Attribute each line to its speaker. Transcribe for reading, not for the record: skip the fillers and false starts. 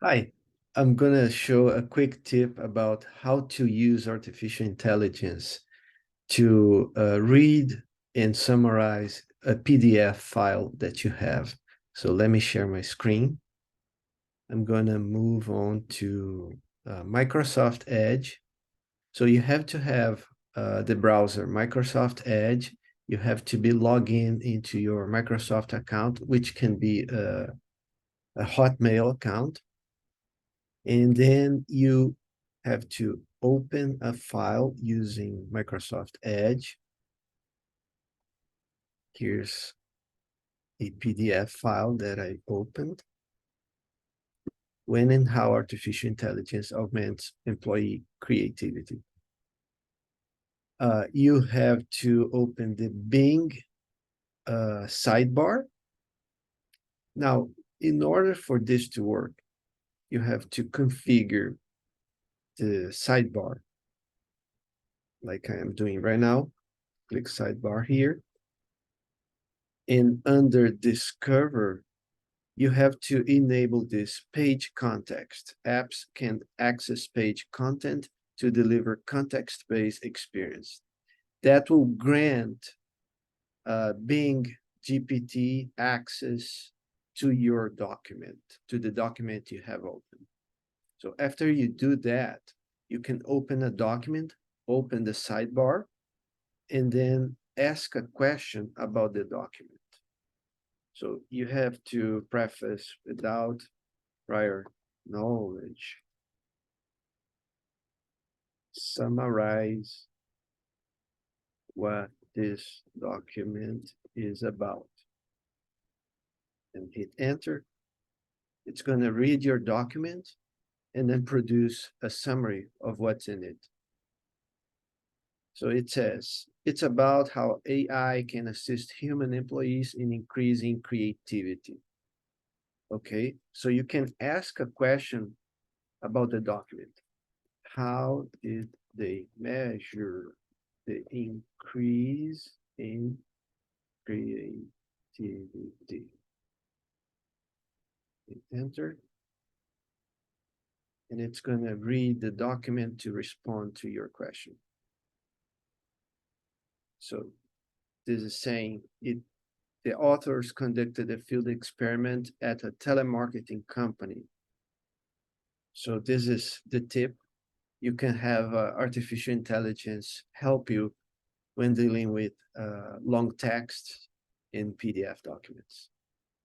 Speaker 1: Hi, I'm going to show a quick tip about how to use artificial intelligence to read and summarize a PDF file that you have. So let me share my screen. I'm going to move on to Microsoft Edge. So you have to have the browser Microsoft Edge. You have to be logged in into your Microsoft account, which can be a Hotmail account. And then you have to open a file using Microsoft Edge. Here's a PDF file that I opened. When and how artificial intelligence augments employee creativity. You have to open the Bing sidebar. Now, in order for this to work, you have to configure the sidebar like I am doing right now. Click sidebar here. And under Discover, you have to enable this page context. Apps can access page content to deliver context-based experience. That will grant Bing GPT access to your document, to the document you have open. So after you do that, you can open a document, open the sidebar, and then ask a question about the document. So you have to preface without prior knowledge. Summarize what this document is about. And hit enter. It's going to read your document and then produce a summary of what's in it. So it says, it's about how AI can assist human employees in increasing creativity. Okay, so you can ask a question about the document. How did they measure the increase in creativity? Hit enter. And it's going to read the document to respond to your question. So this is saying the authors conducted a field experiment at a telemarketing company. So this is the tip. You can have artificial intelligence help you when dealing with long text in PDF documents.